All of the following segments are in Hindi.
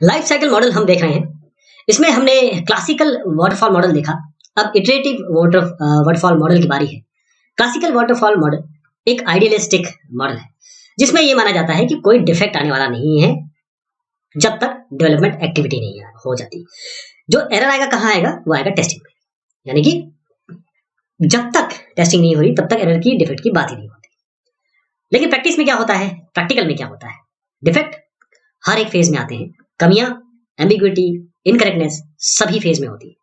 लाइफ साइकिल मॉडल हम देख रहे हैं। इसमें हमने क्लासिकल वाटरफॉल मॉडल देखा। अब इटरेटिव वाटरफॉल मॉडल की बारी है। क्लासिकल वाटरफॉल मॉडल एक आइडियलिस्टिक मॉडल है जिसमें यह माना जाता है कि कोई डिफेक्ट आने वाला नहीं है जब तक डेवलपमेंट एक्टिविटी नहीं हो जाती। जो एरर आएगा कहाँ आएगा? वो आएगा टेस्टिंग में। यानी कि जब तक टेस्टिंग नहीं हो रही तब तक एरर की डिफेक्ट की बात ही नहीं होती। लेकिन प्रैक्टिस में क्या होता है, प्रैक्टिकल में क्या होता है, डिफेक्ट हर एक फेज में आते हैं। कमियां, एम्बिग्विटी, इनकरेक्टनेस सभी फेज में होती है।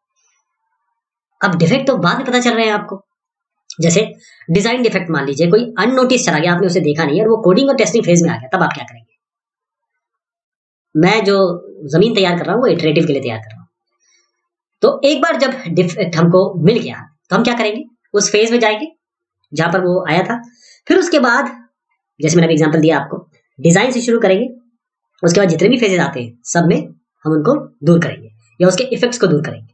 अब डिफेक्ट तो बाद में पता चल रहे हैं आपको। जैसे डिजाइन डिफेक्ट मान लीजिए, कोई अननोटिस चला गया, आपने उसे देखा नहीं और वो कोडिंग और टेस्टिंग फेज में आ गया, तब आप क्या करेंगे? मैं जो जमीन तैयार कर रहा हूँ वो इटरेटिव के लिए तैयार कर रहा हूँ। तो एक बार जब डिफेक्ट हमको मिल गया तो हम क्या करेंगे? उस फेज में जाएंगे जहां पर वो आया था। फिर उसके बाद जैसे मैंने अभी एग्जांपल दिया आपको, डिजाइन से शुरू करेंगे। उसके बाद जितने भी फेजेस आते हैं सब में हम उनको दूर करेंगे या उसके इफेक्ट्स को दूर करेंगे।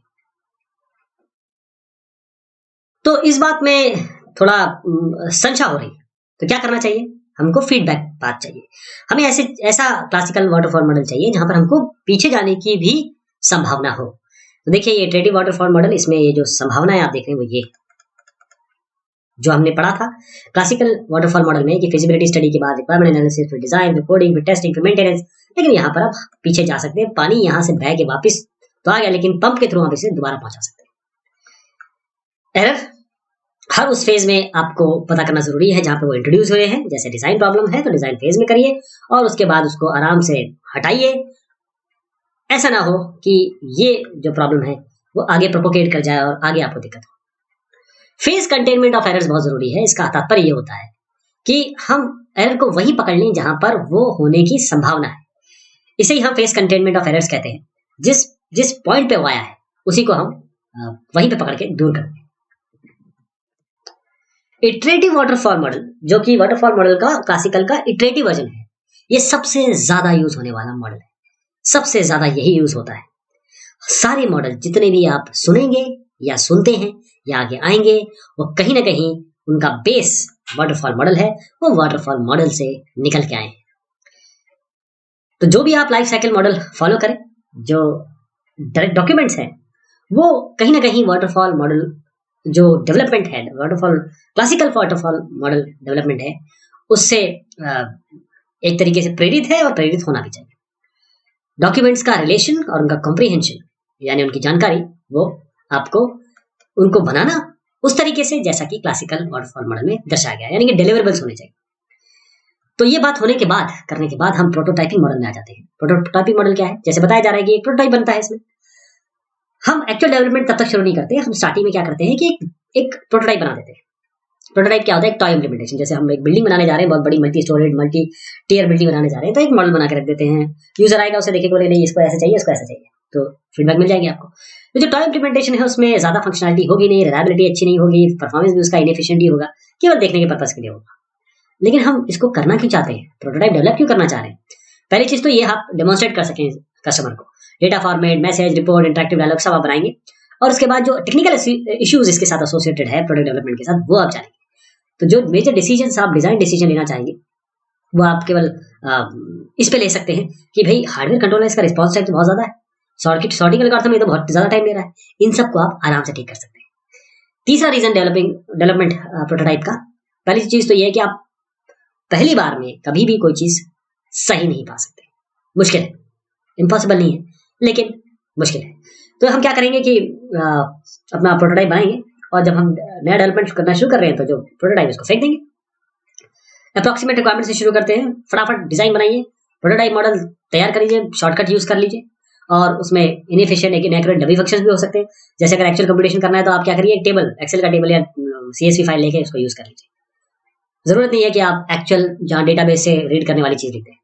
तो इस बात में थोड़ा संशय हो रही है, तो क्या करना चाहिए? हमको फीडबैक पाथ चाहिए। हमें ऐसा क्लासिकल वाटरफॉल मॉडल चाहिए जहां पर हमको पीछे जाने की भी संभावना हो। तो देखिए ये इटरेटिव वाटरफॉल मॉडल, इसमें ये जो संभावनाएं आप देख रहे हैं वो ये जो हमने पढ़ा था क्लासिकल वाटरफॉल मॉडल में कि फिजिबिलिटी स्टडी के बाद रिक्वायरमेंट एनालिसिस, फिर डिजाइन, फिर कोडिंग, फिर टेस्टिंग, फिर मेंटेनेंस। लेकिन यहाँ पर आप पीछे जा सकते हैं। पानी यहाँ से बह के वापस तो आ गया, लेकिन पंप के थ्रू आप इसे दोबारा पहुंचा सकते हैं। एरर हर उस फेज में आपको पता करना जरूरी है जहां पे वो इंट्रोड्यूस हुए हैं। जैसे डिजाइन प्रॉब्लम है तो डिजाइन फेज में करिए और उसके बाद उसको आराम से हटाइए। ऐसा ना हो कि ये जो प्रॉब्लम है वो आगे प्रोपोगेट कर जाए और आगे आपको दिक्कत हो। फेज कंटेनमेंट ऑफ एरर्स बहुत जरूरी है। इसका तात्पर्य ये होता है कि हम एरर को वहीं पकड़ लें जहां पर वो होने की संभावना है। इसे ही हम फेज कंटेनमेंट ऑफ एरर्स कहते हैं। जिस जिस पॉइंट पे वो आया है उसी को हम वहीं पे पकड़ के दूर करते हैं। इटरेटिव वाटरफॉल मॉडल, जो कि वाटरफॉल मॉडल का क्लासिकल का इटरेटिव वर्जन है, ये सबसे ज्यादा यूज होने वाला मॉडल है। सबसे ज्यादा यही यूज होता है। सारे मॉडल जितने भी आप सुनेंगे या सुनते हैं या आगे आएंगे, वो कहीं ना कहीं उनका बेस वाटरफॉल मॉडल है। वो वाटरफॉल मॉडल से निकल के आए हैं। तो जो भी आप लाइफ साइकिल मॉडल फॉलो करें, जो डायरेक्ट डॉक्यूमेंट्स हैं, वो कहीं ना कहीं वाटरफॉल मॉडल जो डेवलपमेंट है, waterfall classical waterfall model development है, उससे एक तरीके से प्रेरित है और प्रेरित होना भी चाहिए। डॉक्यूमेंट्स का रिलेशन और उनका कॉम्प्रिहेंशन यानी उनकी जानकारी, वो आपको उनको बनाना उस तरीके से जैसा कि क्लासिकल वाटरफॉल मॉडल में दर्शाया गया है, यानी कि डिलीवरेबल्स होने चाहिए। तो ये बात होने के बाद, करने के बाद हम प्रोटोटाइपिंग मॉडल में आ जाते हैं। प्रोटोटाइपिंग मॉडल क्या है? जैसे बताया जा रहा है कि एक प्रोटोटाइप बनता है। इसमें हम एक्चुअल डेवलपमेंट तब तक शुरू नहीं करते। हम स्टार्टिंग में क्या करते हैं कि एक प्रोटोटाइप बना देते हैं। प्रोटोटाइप क्या होता है? एक टॉय इम्प्लीमेंटेशन। जैसे हम एक बिल्डिंग बनाने जा रहे हैं, बहुत बड़ी multi storage multi tier building बनाने जा रहे हैं, तो एक मॉडल बना के रख देते हैं। यूजर आएगा, उसे देखेगा, बोले नहीं इसको ऐसा चाहिए, इसको ऐसा चाहिए, तो फीडबैक मिल जाएगी आपको। तो जो टॉय इम्प्लीमेंटेशन है उसमें ज्यादा फंक्शनलिटी होगी नहीं, रिलायबिलिटी अच्छी नहीं होगी, परफॉर्मेंस भी उसका इनएफिशिएंट ही होगा, केवल देखने के पर्पस के लिए होगा। लेकिन हम इसको करना क्यों चाहते हैं? प्रोटोटाइप डेवलप क्यों करना चाह रहे हैं? पहली चीज तो ये आप डेमोन्स्ट्रेट कर सकें कस्टमर को। Data format, message, report, interactive dialogue सब आप बनाएंगे और उसके बाद जो टेक्निकल इश्यूज इसके साथ एसोसिएटेड है प्रोडक्ट डेवलपमेंट के साथ, वो आप जानेंगे। तो जो मेजर डिसीजन आप डिजाइन डिसीजन लेना चाहेंगे वो आप केवल इस पे ले सकते हैं कि भाई हार्डवेयर कंट्रोलर इसका रिस्पॉन्स टाइम तो बहुत ज्यादा है, सॉर्टिंग एल्गोरिथम में तो बहुत ज्यादा टाइम ले रहा है। इन सबको आप आराम से ठीक कर सकते हैं। तीसरा रीजन डेवलपमेंट प्रोटोटाइप का, पहली चीज तो ये है कि आप पहली बार में कभी भी कोई चीज सही नहीं पा सकते। मुश्किल है, इम्पॉसिबल नहीं है, लेकिन मुश्किल है। तो हम क्या करेंगे कि अपना प्रोटोटाइप बनाएंगे और जब हम नया डेवलपमेंट करना शुरू कर रहे हैं तो जो प्रोटोटाइप उसको फेंक देंगे। अप्रॉक्सीमेट रिक्वायरमेंट से शुरू करते हैं। फटाफट डिजाइन बनाइए, प्रोटोटाइप मॉडल तैयार कर लीजिए, शॉर्टकट यूज कर लीजिए और उसमें इनएफिशिएंट इनएक्यूरेट डमी फंक्शंस भी हो सकते हैं। जैसे अगर एक्चुअल कंप्यूटेशन करना है तो आप क्या करिए, एक टेबल, एक्सेल का टेबल या सीएसवी फाइल लेके उसको यूज कर लीजिए। जरूरत नहीं है कि आप एक्चुअल जहां डेटाबेस से रीड करने वाली चीज लिखते हैं।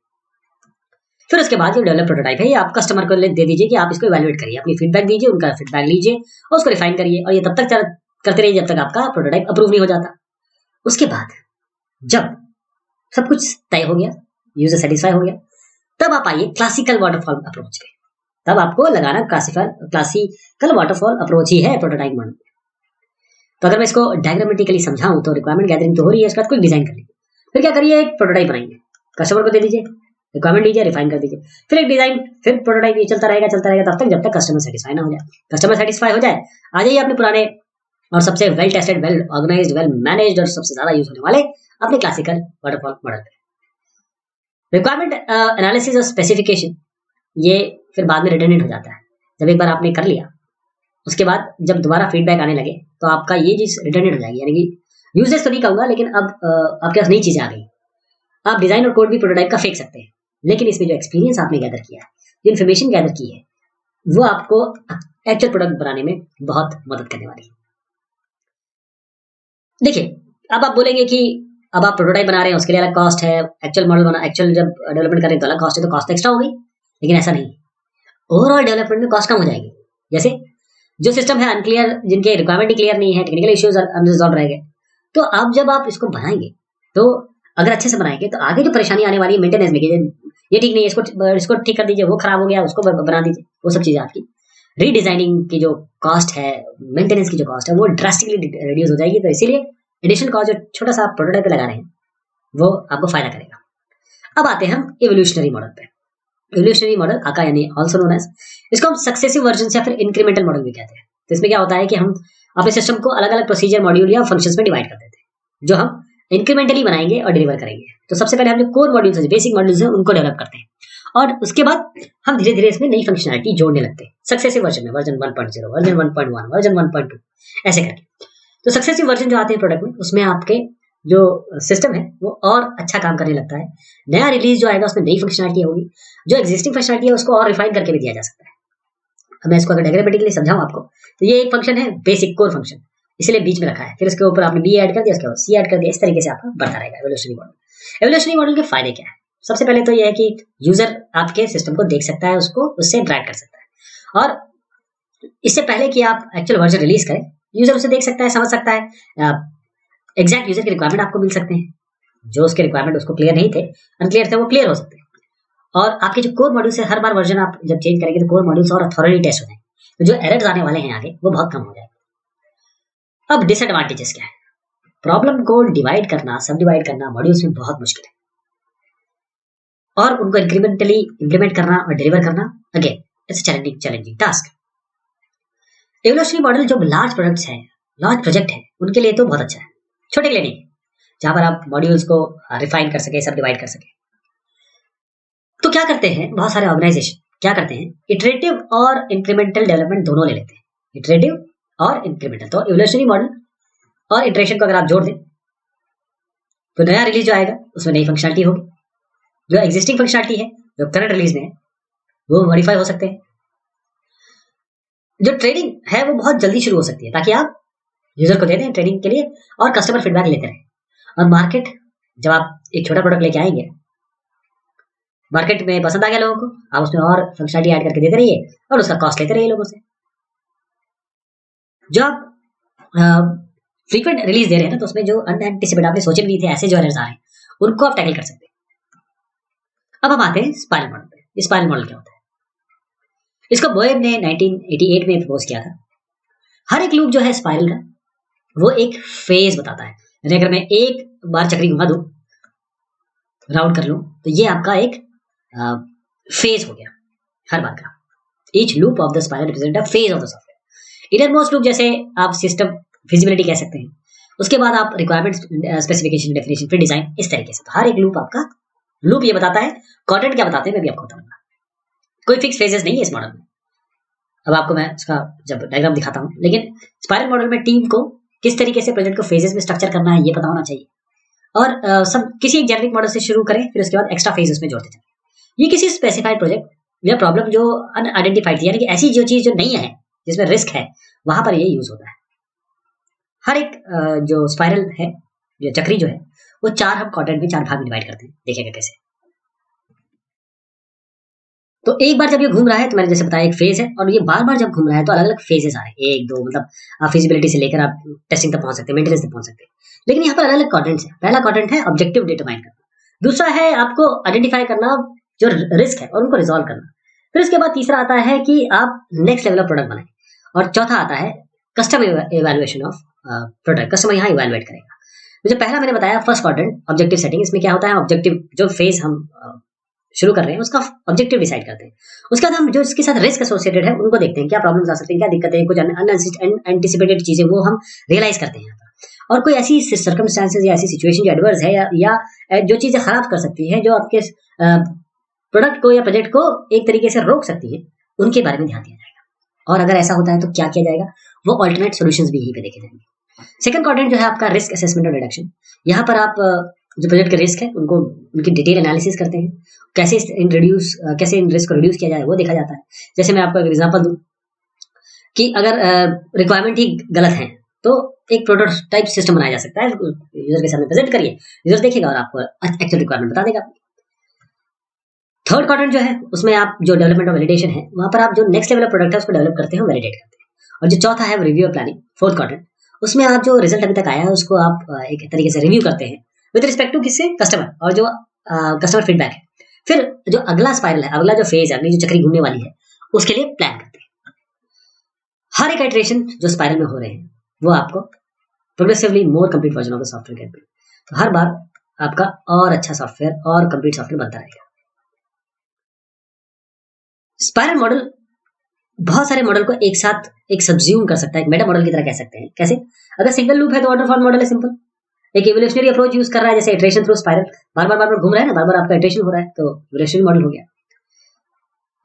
फिर उसके बाद जो डेवलप प्रोटोटाइप है ये आप कस्टमर को दे दीजिए कि आप इसको इवैल्यूएट करिए, अपनी फीडबैक दीजिए, उनका फीडबैक लीजिए और उसको रिफाइन करिए और ये तब तक करते रहिए जब तक आपका प्रोटोटाइप अप्रूव नहीं हो जाता। उसके बाद जब सब कुछ तय हो गया, यूजर सेटिस्फाई हो गया, तब आप आइए क्लासिकल वाटरफॉल अप्रोच पे। तब आपको लगाना क्लासिकल वाटरफॉल अप्रोच ही है प्रोटोटाइप मॉडल। तो अगर मैं इसको डायग्रामेटिकली समझाऊं तो रिक्वायरमेंट गैदरिंग तो हो रही है, उसके बाद कोई डिजाइन कर लीजिए। फिर क्या करिए, एक प्रोटोटाइप बनाइए, कस्टमर को दे दीजिए, रिक्वायरमेंट लीजिए, रिफाइन कर दीजिए, फिर एक डिजाइन, फिर प्रोटोटाइप, ये चलता रहेगा तब तक जब तक कस्टमर सेटिस्फाई ना हो जाए। कस्टमर सेटिस्फाई हो जाए, आ जाइए अपने पुराने और सबसे well tested, well organised, well managed और सबसे ज्यादा यूज होने वाले अपने क्लासिकल वाटरफॉल मॉडल पे। रिक्वायरमेंट एनालिसिस और स्पेसिफिकेशन, ये फिर बाद में रिडंडेंट हो जाता है। जब एक बार आपने कर लिया, उसके बाद जब दोबारा फीडबैक आने लगे तो आपका ये चीज रिडंडेंट हो जाएगी, यानी कि यूजेस तो नहीं कहूंगा, लेकिन अब आपके पास नई चीजें आ गई। आप डिजाइन और कोड भी प्रोटोटाइप का फेंक सकते हैं, लेकिन इसमें जो एक्सपीरियंस आपने गैदर किया है, जो इन्फॉर्मेशन गैदर की है, वो आपको एक्चुअल प्रोडक्ट बनाने में बहुत मदद करने वाली है। देखिए, अब आप बोलेंगे कि अब आप प्रोटोटाइप बना रहे हैं, उसके लिए अलग कॉस्ट है, एक्चुअल मॉडल बना, एक्चुअल जब डेवलपमेंट करें तो अलग कॉस्ट है, तो कॉस्ट एक्स्ट्रा हो गई। लेकिन ऐसा नहीं, ओवरऑल डेवलपमेंट में कॉस्ट कम हो जाएगी। जैसे जो सिस्टम है अनक्लियर, जिनके रिक्वायरमेंट ही क्लियर नहीं है, टेक्निकल इश्यूज अनरिजॉल्व रह गए, तो अब जब आप इसको बनाएंगे, तो अगर अच्छे से बनाएंगे तो आगे जो परेशानी आने वाली है मेंटेनेंस में, ये ठीक नहीं है, इसको ठीक कर दीजिए, वो खराब हो गया, उसको बना दीजिए, वो सब चीजें आपकी रीडिजाइनिंग की जो कॉस्ट है, मेंटेनेंस की जो कॉस्ट है, वो ड्रास्टिकली रिड्यूस हो जाएगी। तो इसीलिए एडिशनल कॉस्ट जो छोटा सा आप प्रोटोटाइप पे लगा रहे हैं, वो आपको फायदा करेगा। अब आते हैं हम इवोल्यूशनरी मॉडल पे। इवोल्यूशनरी मॉडल आका यानी ऑल्सो नोन एज, इसको हम सक्सेसिव वर्जन या फिर इंक्रीमेंटल मॉडल भी कहते हैं। तो इसमें क्या होता है कि हम अपने सिस्टम को अलग अलग प्रोसीजर, मॉड्यूल या फंक्शंस में डिवाइड कर देते हैं, जो हम इंक्रीमेंटली बनाएंगे और डिलीवर करेंगे। तो सबसे पहले हम जो कोर मॉड्यूल्स हैं, बेसिक मॉड्यूल्स हैं, उनको डेवलप करते हैं, और उसके बाद हम धीरे धीरे इसमें नई फंक्शनलिटी जोड़ने लगते हैं सक्सेसिव वर्जन में, वर्जन 1.0, वर्जन 1.1, वर्जन 1.2, ऐसे करके। तो सक्सेसिव वर्जन जो आते हैं प्रोडक्ट में, उसमें आपके जो सिस्टम है वो और अच्छा काम करने लगता है। नया रिलीज जो आएगा उसमें नई फंक्शनलिटी होगी, जो एग्जिस्टिंग फंक्शनलिटी है उसको और रिफाइन करके भी दिया जा सकता है। अब मैं इसको अगर डायग्रामेटिकली समझाऊं आपको, तो ये एक फंक्शन है बेसिक कोर फंक्शन, इसलिए बीच में रखा है, फिर उसके ऊपर आपने बी ऐड कर दिया, उसके बाद सी ऐड कर दिया, इस तरीके से आपका बढ़ता रहेगा एवोल्यूशनरी मॉडल। एवोल्यूशनरी मॉडल के फायदे क्या है? सबसे पहले तो यह है कि यूजर आपके सिस्टम को देख सकता है, उसको उससे इंटरेक्ट कर सकता है, और इससे पहले कि आप एक्चुअल वर्जन रिलीज करें, यूजर उसे देख सकता है, समझ सकता है, एग्जैक्ट यूजर के रिक्वायरमेंट आपको मिल सकते हैं, जो उसके रिक्वायरमेंट उसको क्लियर नहीं थे, अनक्लियर थे, वो क्लियर हो सकते हैं। और आपके जो कोर मॉड्यूल्स है, हर बार वर्जन आप जब चेंज करेंगे तो कोर मॉड्यूल्स और थॉरली टेस्ट हो जाएंगे, तो जो एरर्स आने वाले हैं आगे, वो बहुत कम हो जाएगा। अब डिसएडवांटेजेस क्या है? प्रॉब्लम को डिवाइड करना, सब डिवाइड करना मॉड्यूल्स में बहुत मुश्किल है, और उनको इंक्रीमेंटली इम्प्लीमेंट करना और डिलीवर करना, again it's challenging task. Evolutionary model जो लार्ज प्रोडक्ट्स हैं, लार्ज प्रोजेक्ट है, उनके लिए तो बहुत अच्छा है, छोटे के लिए नहीं, जहां पर आप मॉड्यूल्स को रिफाइन कर सके, सब डिवाइड कर सके। तो क्या करते हैं बहुत सारे ऑर्गेनाइजेशन, क्या करते हैं, इटरेटिव और इंक्रीमेंटल डेवलपमेंट दोनों ले लेते हैं, इटरेटिव और इंक्रीमेंटल। तो इवोल्यूशनरी मॉडल और इटरेशन को अगर आप जोड़ दें, तो नया रिलीज जो आएगा उसमें नई फंक्शनलिटी होगी, जो एग्जिस्टिंग फंक्शनलिटी है जो करंट रिलीज में है वो मॉडिफाई हो सकते हैं, जो ट्रेनिंग है वो बहुत जल्दी शुरू हो सकती है, ताकि आप यूजर को दे दें ट्रेनिंग के लिए और कस्टमर फीडबैक लेते रहें। और मार्केट, जब आप एक छोटा प्रोडक्ट लेके आएंगे, मार्केट में पसंद आ गया लोगों को, आप उसमें और फंक्शनलिटी ऐड करके देते रहिए और उसका कॉस्ट लेते रहिए लोगों से। जो आप फ्रीक्वेंट रिलीज दे रहे हैं ना, तो उसमें जो अनएंटिसिपेटेड आपने सोचे नहीं थे ऐसे जो एरर्स आ रहे हैं, उनको आप टैकल कर सकते हैं। अब हम आते हैं स्पाइरल मॉडल पे। स्पाइरल मॉडल क्या होता है? इसको बोएम ने 1988 में प्रपोज किया था। हर एक लूप जो है स्पाइरल का, वो एक फेज बताता है। यानी अगर मैं एक बार चक्री घुमा दूं, राउंड कर लूं, तो ये आपका एक फेज हो गया हर बार का। Each loop of the spiral represent a phase of the software. Innermost loop जैसे आप सिस्टम फिजिबिलिटी कह सकते हैं, उसके बाद आप रिक्वायरमेंट स्पेसिफिकेशन, डेफिनेशन, फिर डिजाइन, इस तरीके से। तो हर एक लूप आपका, लूप ये बताता है, कंटेंट क्या बताते हैं मैं भी आपको बताऊंगा। कोई फिक्स फेजेस नहीं है इस मॉडल में, अब आपको मैं इसका जब डायग्राम दिखाता हूं। लेकिन स्पाइरल मॉडल में टीम को किस तरीके से प्रोजेक्ट को फेजेस में स्ट्रक्चर करना है ये पता होना चाहिए, और सब किसी एक जेनेरिक मॉडल से शुरू करें, फिर उसके बाद एक्स्ट्रा फेज उसमें जोड़ते जाएं। ये किसी स्पेसिफाइड प्रोजेक्ट या प्रॉब्लम जो अनआइडेंटिफाइड थी, यानी कि ऐसी जो चीज जो नहीं है, जिसमें रिस्क है, वहां पर ये यूज होता है। हर एक जो स्पाइरल है, जो चक्री जो है, वो चार हम क्वाड्रेंट में, चार भाग में डिवाइड करते हैं। देखिएगा कैसे। तो एक बार जब ये घूम रहा है, तो मैंने जैसे बताया एक फेज है, और ये बार बार जब घूम रहा है तो अलग अलग फेजेस आ रहे हैं, एक दो, मतलब आप फिजिबिलिटी से लेकर आप टेस्टिंग तक पहुंच सकते हैं, मेंटेनेंस तक पहुंच सकते हैं। लेकिन यहाँ पर अलग अलग क्वाड्रेंट्स है। पहला क्वाड्रेंट है ऑब्जेक्टिव डिटरमाइन करना, दूसरा है आपको आइडेंटिफाई करना जो रिस्क है और उनको रिजॉल्व करना, फिर उसके बाद तीसरा आता है कि आप नेक्स्ट लेवल ऑफ प्रोडक्ट बनाए, और चौथा आता है custom evaluation of product. Customer यहाँ इवैल्यूएट करेगा। जो पहला मैंने बताया फर्स्ट क्वाड्रेंट ऑब्जेक्टिव सेटिंग, इसमें क्या होता है, ऑब्जेक्टिव जो फेज हम शुरू कर रहे हैं उसका ऑब्जेक्टिव डिसाइड करते हैं। उसके बाद हम जो इसके साथ रिस्क एसोसिएटेड है उनको देखते हैं, क्या प्रॉब्लम्स आ सकते हैं, क्या दिक्कतें हैं, कुछ अनएंटिसिपेटेड चीजें वो हम रियलाइज करते हैं यहाँ पर। और कोई ऐसी सर्कमस्टांसेस या ऐसी सिचुएशन जो एडवर्स है या जो चीजें खराब कर सकती है, जो आपके प्रोडक्ट को या प्रोजेक्ट को एक तरीके से रोक सकती है, उनके बारे में ध्यान दिया जाएगा। और अगर ऐसा होता है तो क्या किया जाएगा, वो ऑल्टरनेट सॉल्यूशंस भी यहीं पे देखे जाएंगे। सेकंड क्वाड्रेंट जो है आपका रिस्क असेसमेंट और रिडक्शन। यहाँ पर आप जो प्रोजेक्ट के रिस्क है उनको उनकी डिटेल एनालिसिस करते हैं, कैसे इन रिस्क को रिड्यूस किया जाए वो देखा जाता है। जैसे मैं आपको एक एग्जांपल दूं कि अगर रिक्वायरमेंट ही गलत है तो एक प्रोटोटाइप सिस्टम बनाया जा सकता है, यूजर के सामने प्रेजेंट करिए, यूजर देखेगा और आपको एक्चुअल रिक्वायरमेंट बता देगा। थर्ड क्वाड्रेंट जो है उसमें आप जो डेवलपमेंट और वैलिडेशन है, वहां पर आप जो नेक्स्ट लेवल प्रोडक्ट है उसको डेवलप करते हैं, वैलिडेट करते हैं। और जो चौथा है रिव्यू और प्लानिंग, फोर्थ क्वाड्रेंट, उसमें आप जो रिजल्ट अभी तक आया है उसको आप एक तरीके से रिव्यू करते हैं विद रिस्पेक्ट टू किससे, कस्टमर, और जो कस्टमर फीडबैक है। फिर जो अगला स्पाइरल है, अगला जो फेज है, अगली जो चक्री घूमने वाली है, उसके लिए प्लान करते हैं। हर एक इटरेशन जो स्पाइरल में हो रहे हैं वो आपको progressively more complete version of the software get build. तो हर बार आपका और अच्छा सॉफ्टवेयर और कंप्लीट सॉफ्टवेयर बनता रहेगा। स्पाइरल मॉडल बहुत सारे मॉडल को एक साथ एक सब्ज्यूम कर सकता है, एक मेटा मॉडल की तरह कह सकते हैं। कैसे? अगर सिंगल लूप है तो वाटरफॉल मॉडल है सिंपल, एक इवोल्यूशनरी अप्रोच यूज कर रहा है, जैसे इटरेशन थ्रू स्पाइरल, बार बार घूम रहा है ना, बार बार आपका इटरेशन हो रहा है, तो इवोल्यूशनरी मॉडल हो गया।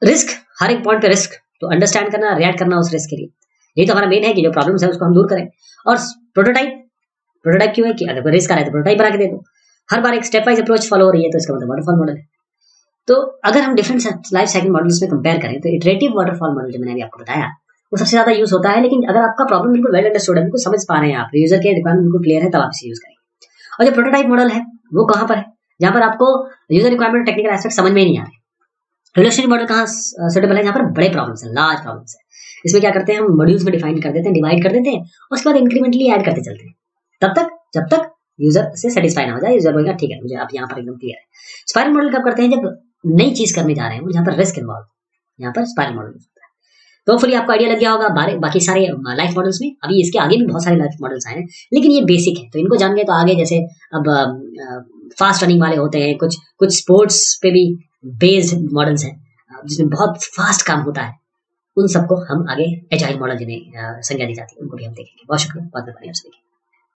रिस्क, हर एक पॉइंट पे रिस्क, तो अंडरस्टैंड करना, रिएक्ट करना उस रिस्क के लिए, यही तो हमारा मेन है कि जो प्रॉब्लम्स है उसको हम दूर करें। और प्रोटोटाइप क्यों है कि अगर कोई रिस्क आ रहा है तो प्रोटोटाइप बना के दे दो। हर बार एक स्टेप वाइज अप्रोच फॉलो हो रही है तो इसका मतलब वाटरफॉल मॉडल है। तो अगर हम डिफरेंट लाइफ साइकिल मॉडल्स में कंपेयर करें तो इटरेटिव वाटरफॉल मॉडल जो मैंने अभी आपको बताया वो सबसे ज्यादा यूज होता है। लेकिन अगर आपका प्रॉब्लम बिल्कुल वेल अंडरस्टूड है, बिल्कुल समझ पा रहे हैं आप, यूजर के रिक्वायरमेंट बिल्कुल क्लियर है, तब आप इसे यूज करेंगे। और जो प्रोटोटाइप मॉडल है वो कहां पर है, जहां पर आपको यूजर रिक्वायरमेंट टेक्निकल एस्पेक्ट समझ में नहीं आ रहे। इवोल्यूशनरी मॉडल कहां सुटेबल है, जहां पर बड़े प्रॉब्लम्स हैं, लार्ज प्रॉब्लम्स है। इसमें क्या करते हैं, हम मॉड्यूल्स में डिफाइन कर देते हैं, डिवाइड कर देते हैं, उसके बाद इंक्रीमेंटली ऐड करते चलते हैं, तब तक जब तक यूजर से सेटिस्फाई ना हो जाए। यूजर बोलेगा ठीक है मुझे आप यहाँ पर एकदम क्लियर है। स्पाइरल मॉडल कब करते हैं, जब नई चीज करने जा रहे हैं, जहां पर रिस्क इन्वॉल्व, यहाँ पर स्पाइरल मॉडल होता है। तो फुली आपको आइडिया लग गया होगा बाकी सारे लाइफ मॉडल्स में। अभी इसके आगे भी बहुत सारे लाइफ मॉडल्स आए हैं, लेकिन ये बेसिक है, तो इनको जान गए तो आगे जैसे अब फास्ट रनिंग वाले होते हैं, कुछ स्पोर्ट्स पे भी बेस्ड मॉडल्स हैं जिसमें बहुत फास्ट काम होता है, उन सबको हम आगे एजाइल मॉडल जिन्हें संज्ञा दी जाती है उनको भी हम देखेंगे। बहुत शुक्रिया, बहुत मेहरबानी आपसे।